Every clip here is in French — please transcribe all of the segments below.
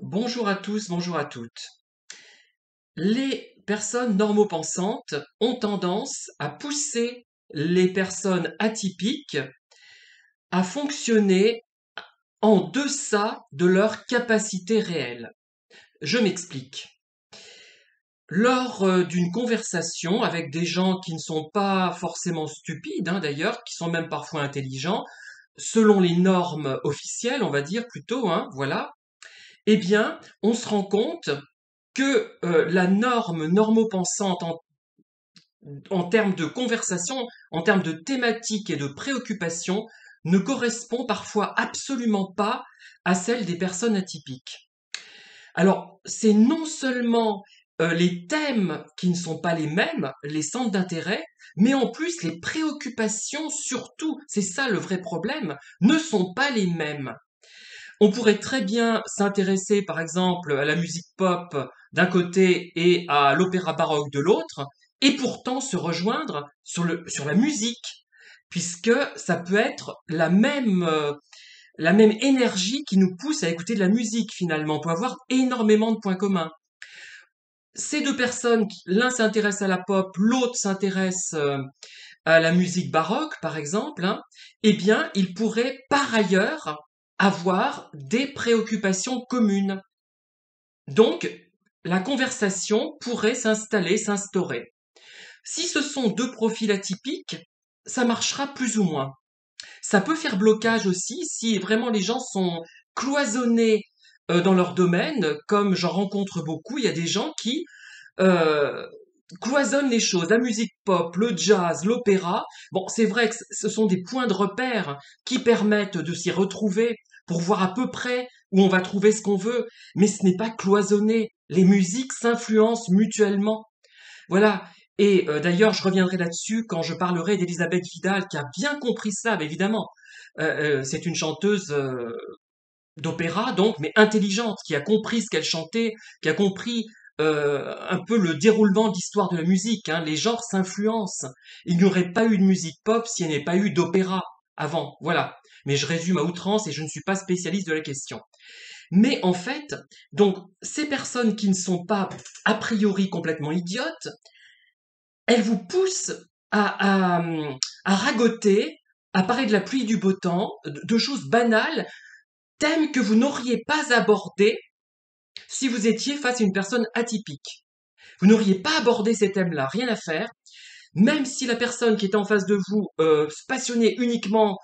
Bonjour à tous, bonjour à toutes. Les personnes normopensantes ont tendance à pousser les personnes atypiques à fonctionner en deçà de leur capacité réelle. Je m'explique. Lors d'une conversation avec des gens qui ne sont pas forcément stupides, d'ailleurs, qui sont même parfois intelligents, selon les normes officielles, on va dire plutôt, voilà, eh bien, on se rend compte que la norme normopensante en termes de conversation, en termes de thématiques et de préoccupations, ne correspond parfois absolument pas à celle des personnes atypiques. Alors, c'est non seulement les thèmes qui ne sont pas les mêmes, les centres d'intérêt, mais en plus les préoccupations surtout, c'est ça le vrai problème, ne sont pas les mêmes. On pourrait très bien s'intéresser, par exemple, à la musique pop d'un côté et à l'opéra baroque de l'autre, et pourtant se rejoindre sur la musique, puisque ça peut être la même énergie qui nous pousse à écouter de la musique finalement. On peut avoir énormément de points communs. Ces deux personnes, l'un s'intéresse à la pop, l'autre s'intéresse à la musique baroque, par exemple, eh bien, ils pourraient par ailleurs avoir des préoccupations communes. Donc, la conversation pourrait s'instaurer. Si ce sont deux profils atypiques, ça marchera plus ou moins. Ça peut faire blocage aussi si vraiment les gens sont cloisonnés dans leur domaine, comme j'en rencontre beaucoup. Il y a des gens qui euh, cloisonnent les choses, la musique pop, le jazz, l'opéra. Bon, c'est vrai que ce sont des points de repère qui permettent de s'y retrouver pour voir à peu près où on va trouver ce qu'on veut, mais ce n'est pas cloisonné. Les musiques s'influencent mutuellement. Voilà. Et d'ailleurs, je reviendrai là-dessus quand je parlerai d'Elisabeth Vidal, qui a bien compris ça, mais évidemment. C'est une chanteuse d'opéra, donc, mais intelligente, qui a compris ce qu'elle chantait, qui a compris un peu le déroulement de l'histoire de la musique. Les genres s'influencent. Il n'y aurait pas eu de musique pop s'il n'y avait pas eu d'opéra avant. Voilà. Mais je résume à outrance et je ne suis pas spécialiste de la question. Mais en fait, donc, ces personnes qui ne sont pas a priori complètement idiotes, elles vous poussent à ragoter, à parler de la pluie et du beau temps, de choses banales, thèmes que vous n'auriez pas abordés si vous étiez face à une personne atypique. Vous n'auriez pas abordé ces thèmes-là, rien à faire, même si la personne qui était en face de vous se passionnait uniquement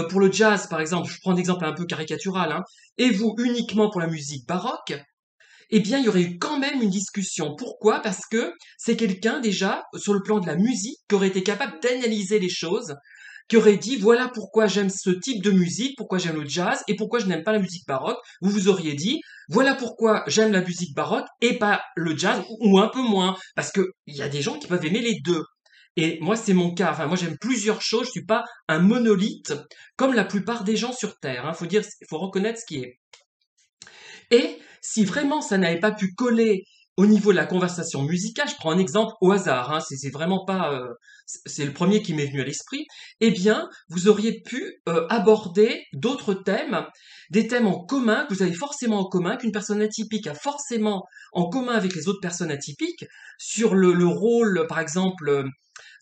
pour le jazz, par exemple, je prends un exemple un peu caricatural, et vous uniquement pour la musique baroque, eh bien, il y aurait eu quand même une discussion. Pourquoi? Parce que c'est quelqu'un déjà, sur le plan de la musique, qui aurait été capable d'analyser les choses, qui aurait dit voilà pourquoi j'aime ce type de musique, pourquoi j'aime le jazz et pourquoi je n'aime pas la musique baroque. Vous vous auriez dit voilà pourquoi j'aime la musique baroque et pas le jazz ou un peu moins parce que il y a des gens qui peuvent aimer les deux. Et moi c'est mon cas. Enfin moi j'aime plusieurs choses. Je suis pas un monolithe comme la plupart des gens sur Terre. Faut reconnaître ce qui est. Et si vraiment ça n'avait pas pu coller au niveau de la conversation musicale, je prends un exemple au hasard, c'est vraiment pas, c'est le premier qui m'est venu à l'esprit, eh bien, vous auriez pu aborder d'autres thèmes, des thèmes en commun que vous avez forcément en commun, qu'une personne atypique a forcément en commun avec les autres personnes atypiques, sur le rôle, par exemple,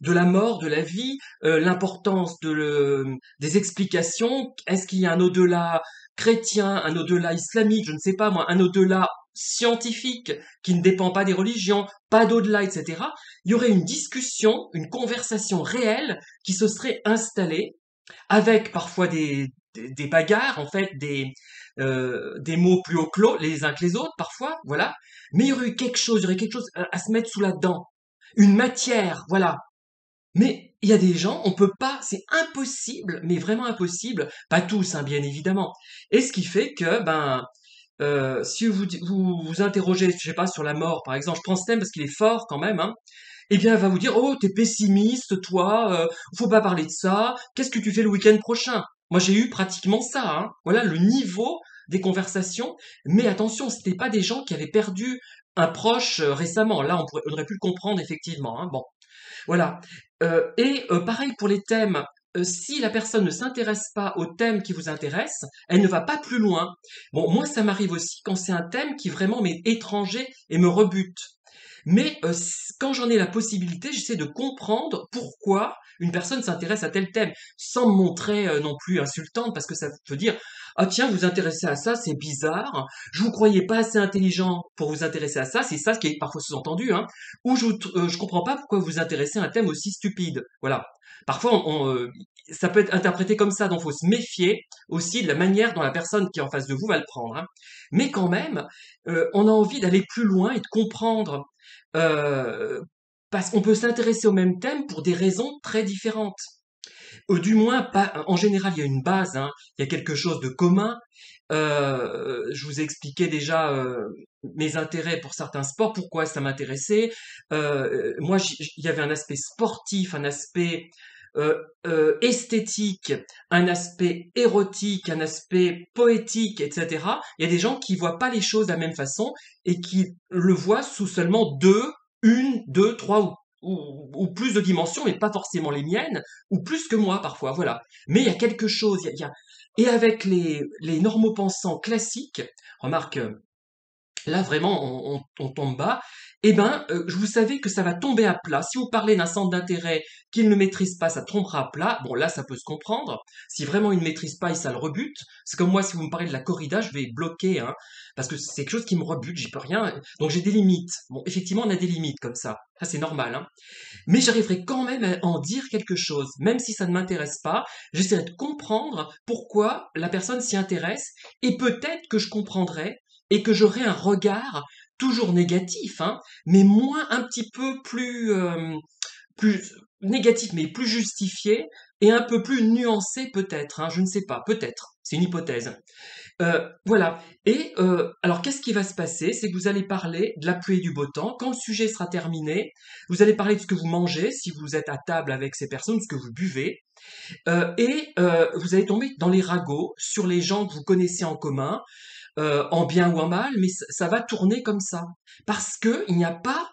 de la mort, de la vie, l'importance des explications, est-ce qu'il y a un au-delà chrétien, un au-delà islamique, je ne sais pas moi, un au-delà scientifique qui ne dépend pas des religions, pas d'au-delà, etc. Il y aurait une discussion, une conversation réelle qui se serait installée avec parfois des bagarres, en fait, des mots plus haut clos les uns que les autres, parfois, voilà. Mais il y aurait eu quelque chose, il y aurait quelque chose à se mettre sous la dent. Une matière, voilà. Mais il y a des gens, on peut pas, c'est impossible, mais vraiment impossible, pas tous, bien évidemment. Et ce qui fait que, si vous interrogez, je sais pas, sur la mort, par exemple, je prends ce thème parce qu'il est fort quand même, eh bien, elle va vous dire, oh, t'es pessimiste, toi, faut pas parler de ça, qu'est-ce que tu fais le week-end prochain? Moi, j'ai eu pratiquement ça, Voilà le niveau des conversations. Mais attention, c'était pas des gens qui avaient perdu un proche récemment. Là, on aurait pu le comprendre effectivement, Bon. Voilà. Et pareil pour les thèmes. si la personne ne s'intéresse pas au thème qui vous intéresse, elle ne va pas plus loin. Bon, moi, ça m'arrive aussi quand c'est un thème qui vraiment m'est étranger et me rebute. Mais quand j'en ai la possibilité, j'essaie de comprendre pourquoi une personne s'intéresse à tel thème, sans me montrer non plus insultante, parce que ça veut dire ah tiens, vous intéressez à ça, c'est bizarre. Je vous croyais pas assez intelligent pour vous intéresser à ça. C'est ça ce qui est parfois sous-entendu, hein. Ou je comprends pas pourquoi vous vous intéressez à un thème aussi stupide. Voilà. Parfois, ça peut être interprété comme ça, donc faut se méfier aussi de la manière dont la personne qui est en face de vous va le prendre, hein. Mais quand même, on a envie d'aller plus loin et de comprendre euh, parce qu'on peut s'intéresser au même thème pour des raisons très différentes. Du moins, pas, en général, il y a une base, hein, il y a quelque chose de commun. Je vous ai expliqué déjà mes intérêts pour certains sports, pourquoi ça m'intéressait. Moi, il y avait un aspect sportif, un aspect esthétique, un aspect érotique, un aspect poétique, etc. Il y a des gens qui voient pas les choses de la même façon et qui le voient sous seulement une, deux, trois ou plus de dimensions, mais pas forcément les miennes, ou plus que moi parfois, voilà. Mais il y a quelque chose, et avec les normopensants classiques, remarque, là vraiment on tombe bas, eh ben vous savez que ça va tomber à plat. Si vous parlez d'un centre d'intérêt qu'il ne maîtrise pas, ça tombera à plat. Bon là ça peut se comprendre. Si vraiment il ne maîtrise pas et ça le rebute, c'est comme moi si vous me parlez de la corrida, je vais bloquer, hein, parce que c'est quelque chose qui me rebute, j'y peux rien. Donc j'ai des limites. Bon effectivement on a des limites comme ça c'est normal, hein. Mais j'arriverai quand même à en dire quelque chose, même si ça ne m'intéresse pas. J'essaierai de comprendre pourquoi la personne s'y intéresse et peut-être que je comprendrai et que j'aurai un regard toujours négatif, hein, mais moins un petit peu plus négatif, mais plus justifié et un peu plus nuancé peut-être, hein, je ne sais pas, peut-être, c'est une hypothèse. Voilà. Et alors, qu'est-ce qui va se passer? C'est que vous allez parler de la pluie et du beau temps. Quand le sujet sera terminé, vous allez parler de ce que vous mangez, si vous êtes à table avec ces personnes, de ce que vous buvez, et vous allez tomber dans les ragots sur les gens que vous connaissez en commun, en bien ou en mal, mais ça va tourner comme ça, parce que il n'y a pas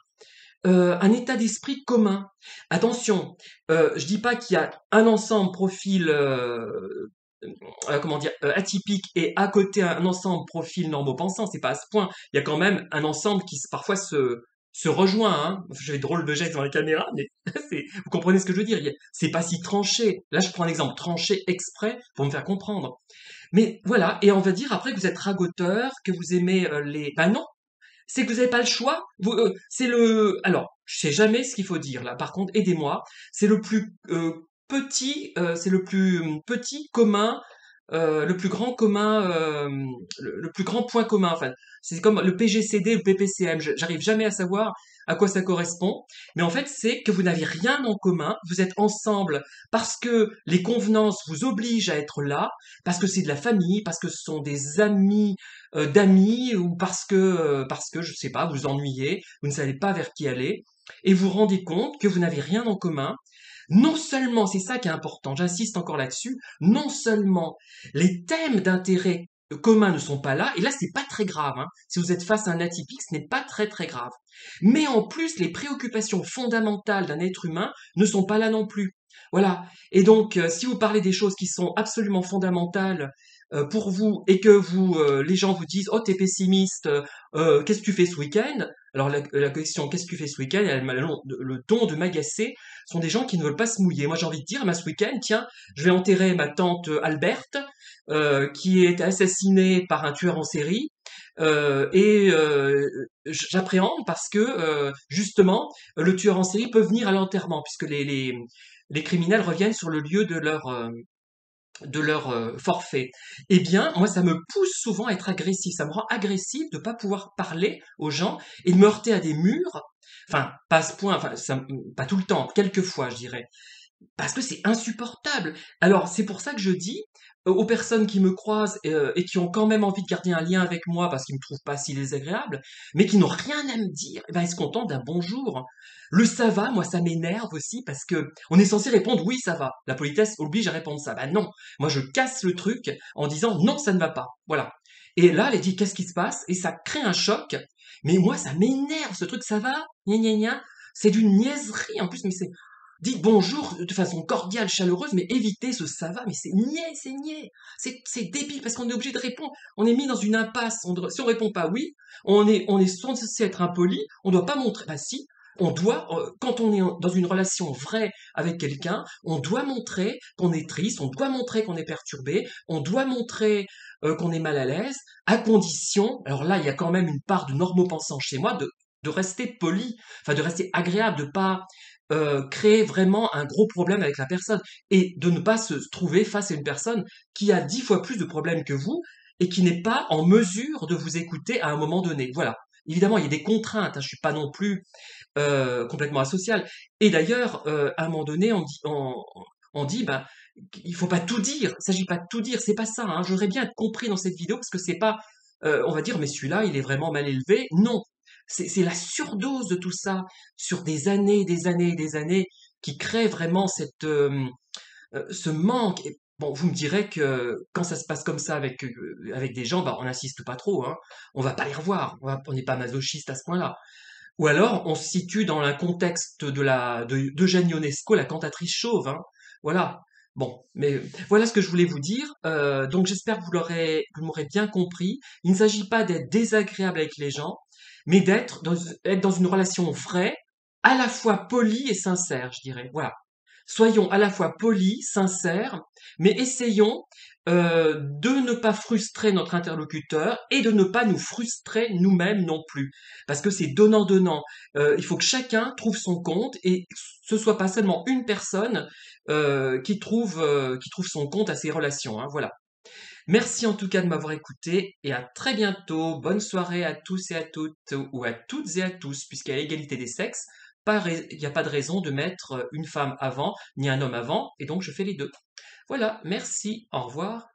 un état d'esprit commun. Attention, je dis pas qu'il y a un ensemble profil comment dire, atypique et à côté un ensemble profil normopensant, c'est pas à ce point. Il y a quand même un ensemble qui parfois se rejoint, hein. Je fais drôle de geste dans la caméra, mais vous comprenez ce que je veux dire. C'est pas si tranché. Là, je prends un exemple tranché exprès pour me faire comprendre. Mais voilà. Et on va dire après que vous êtes ragoteur, que vous aimez ben non, c'est que vous n'avez pas le choix. C'est alors, je sais jamais ce qu'il faut dire là. Par contre, aidez-moi. C'est le plus c'est le plus petit commun, le plus grand commun, le plus grand point commun. Enfin, c'est comme le PGCD, le PPCM. J'arrive jamais à savoir à quoi ça correspond. Mais en fait, c'est que vous n'avez rien en commun. Vous êtes ensemble parce que les convenances vous obligent à être là, parce que c'est de la famille, parce que ce sont des amis d'amis ou parce que je sais pas, vous ennuyez, vous ne savez pas vers qui aller et vous vous rendez compte que vous n'avez rien en commun. Non seulement, c'est ça qui est important, j'insiste encore là-dessus, non seulement les thèmes d'intérêt commun ne sont pas là, et là c'est pas très grave, hein. Si vous êtes face à un atypique, ce n'est pas très très grave. Mais en plus, les préoccupations fondamentales d'un être humain ne sont pas là non plus. Voilà. Et donc, si vous parlez des choses qui sont absolument fondamentales pour vous et que les gens vous disent oh t'es pessimiste, qu'est-ce que tu fais ce week-end? Alors la question qu'est-ce que tu fais ce week-end? Le ton de m'agacer sont des gens qui ne veulent pas se mouiller. Moi j'ai envie de dire ce week-end tiens je vais enterrer ma tante Alberte qui est assassinée par un tueur en série. Et j'appréhende parce que justement le tueur en série peut venir à l'enterrement puisque les criminels reviennent sur le lieu de leur forfait. Eh bien, moi, ça me pousse souvent à être agressif. Ça me rend agressif de pas pouvoir parler aux gens et de me heurter à des murs. Enfin, pas à ce point, enfin, pas tout le temps, quelques fois, je dirais. Parce que c'est insupportable. Alors, c'est pour ça que je dis aux personnes qui me croisent et qui ont quand même envie de garder un lien avec moi parce qu'ils me trouvent pas si désagréable, mais qui n'ont rien à me dire, eh ben, ils se contentent d'un bonjour. Le ça va, moi, ça m'énerve aussi parce que on est censé répondre oui, ça va. La politesse oblige à répondre ça. Ben non. Moi, je casse le truc en disant non, ça ne va pas. Voilà. Et là, elle dit qu'est-ce qui se passe? Et ça crée un choc. Mais moi, ça m'énerve ce truc, ça va? Gna gna gna. C'est d'une niaiserie en plus, mais c'est Dites bonjour de façon cordiale, chaleureuse, mais évitez ce ça va, mais c'est niais, c'est niais. C'est débile parce qu'on est obligé de répondre. On est mis dans une impasse. Si on répond pas oui, on est censé être impoli. On doit pas montrer. Bah si, on doit, quand on est dans une relation vraie avec quelqu'un, on doit montrer qu'on est triste, on doit montrer qu'on est perturbé, on doit montrer qu'on est mal à l'aise, à condition, alors là, il y a quand même une part de normopensant chez moi, de rester poli, enfin de rester agréable, de pas créer vraiment un gros problème avec la personne et de ne pas se trouver face à une personne qui a 10 fois plus de problèmes que vous et qui n'est pas en mesure de vous écouter à un moment donné. Voilà. Évidemment, il y a des contraintes. Hein, je suis pas non plus complètement asocial. Et d'ailleurs, à un moment donné, on dit, ben, il faut pas tout dire. Il s'agit pas de tout dire. C'est pas ça. Hein. J'aurais bien compris dans cette vidéo parce que c'est pas, on va dire, mais celui-là, il est vraiment mal élevé. Non, c'est la surdose de tout ça sur des années, des années, des années qui crée vraiment ce manque. Et bon, vous me direz que quand ça se passe comme ça avec des gens, bah, on n'insiste pas trop. Hein. On va pas les revoir. On n'est pas masochiste à ce point-là. Ou alors, on se situe dans un contexte d'Eugène Ionesco, la cantatrice chauve, hein. Voilà. Bon, mais voilà ce que je voulais vous dire. Donc j'espère que vous m'aurez bien compris. Il ne s'agit pas d'être désagréable avec les gens, mais être dans une relation vraie, à la fois polie et sincère, je dirais. Voilà. Soyons à la fois polis, sincères, mais essayons de ne pas frustrer notre interlocuteur et de ne pas nous frustrer nous-mêmes non plus. Parce que c'est donnant-donnant. Il faut que chacun trouve son compte et ce soit pas seulement une personne qui trouve son compte à ses relations. Hein, voilà. Merci en tout cas de m'avoir écouté et à très bientôt. Bonne soirée à tous et à toutes, ou à toutes et à tous, puisqu'il y a l'égalité des sexes. Il n'y a pas de raison de mettre une femme avant, ni un homme avant, et donc je fais les deux. Voilà, merci, au revoir.